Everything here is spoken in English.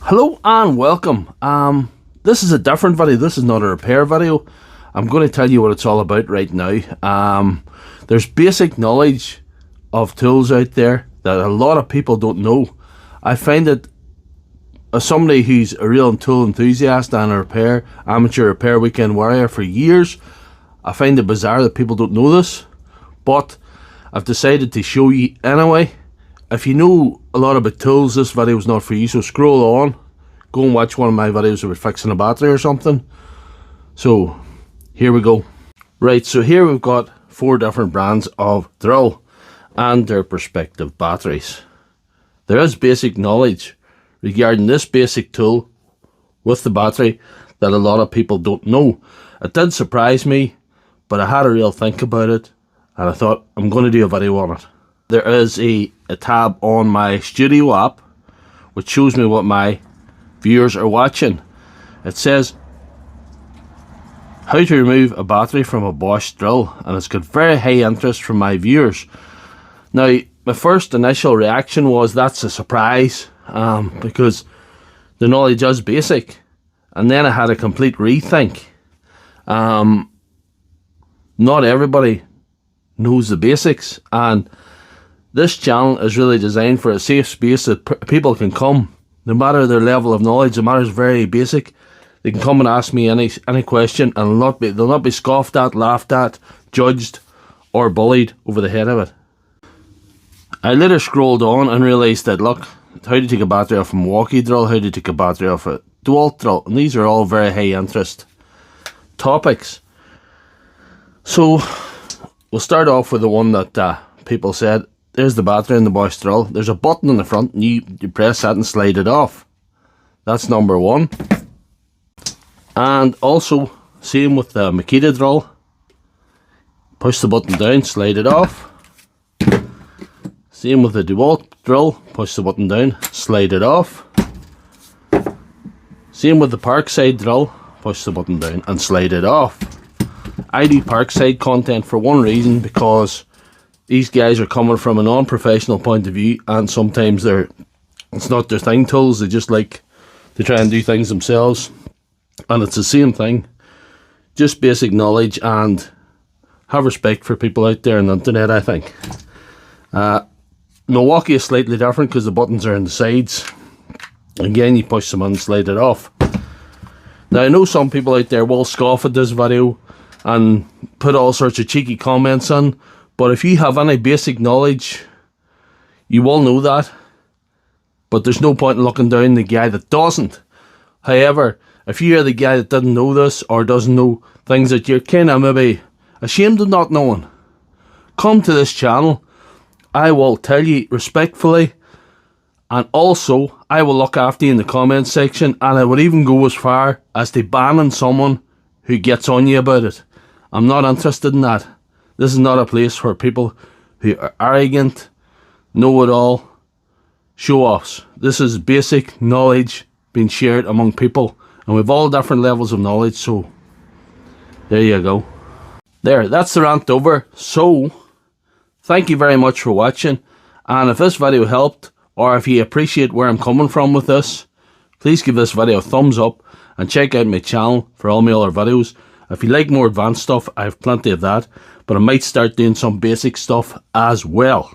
Hello and welcome. This is a different video. This is not a repair video. I'm going to tell you what it's all about right now. There's basic knowledge of tools out there that a lot of people don't know. I find that as somebody who's a real tool enthusiast and a amateur repair weekend warrior for years, I find it bizarre that people don't know this, but I've decided to show you anyway. If you know a lot about tools, this video is not for you, so scroll on, go and watch one of my videos about fixing a battery or something. So here we go. Right, so here we've got 4 different brands of drill and their respective batteries. There is basic knowledge regarding this basic tool with the battery that a lot of people don't know. It did surprise me, but I had a real think about it and I thought I'm going to do a video on it. There is a tab on my studio app which shows me what my viewers are watching. It says how to remove a battery from a Bosch drill, and it's got very high interest from my viewers. Now my first initial reaction was that's a surprise, because the knowledge is basic, and then I had a complete rethink. Not everybody knows the basics, and this channel is really designed for a safe space that people can come, no matter their level of knowledge. The matter is very basic. They can come and ask me any question, and they'll not be scoffed at, laughed at, judged, or bullied over the head of it. I later scrolled on and realised that, look, how to take a battery off a Milwaukee drill, how to take a battery off a DeWalt drill, and these are all very high interest topics. So we'll start off with the one that people said. There's the battery in the Bosch drill. There's a button in the front and you press that and slide it off. That's number 1. And also, same with the Makita drill. Push the button down, slide it off. Same with the DeWalt drill. Push the button down, slide it off. Same with the Parkside drill. Push the button down and slide it off. I do Parkside content for one reason, because these guys are coming from a non-professional point of view, and sometimes it's not their thing tools. They just like to try and do things themselves, and it's the same thing. Just basic knowledge, and have respect for people out there on the internet, I think. Milwaukee is slightly different because the buttons are on the sides. Again, you push them and slide it off. Now I know some people out there will scoff at this video and put all sorts of cheeky comments on, but if you have any basic knowledge, you will know that. But there's no point in looking down the guy that doesn't. However, if you're the guy that didn't know this, or doesn't know things that you're kind of maybe ashamed of not knowing, come to this channel. I will tell you respectfully, and also I will look after you in the comments section, and I would even go as far as to banning someone who gets on you about it. I'm not interested in that. This is not a place for people who are arrogant, know-it-all, show-offs. This is basic knowledge being shared among people, and we've all different levels of knowledge, so there you go. There, that's the rant over. So, thank you very much for watching, and if this video helped, or if you appreciate where I'm coming from with this, please give this video a thumbs up and check out my channel for all my other videos. If you like more advanced stuff, I have plenty of that, but I might start doing some basic stuff as well.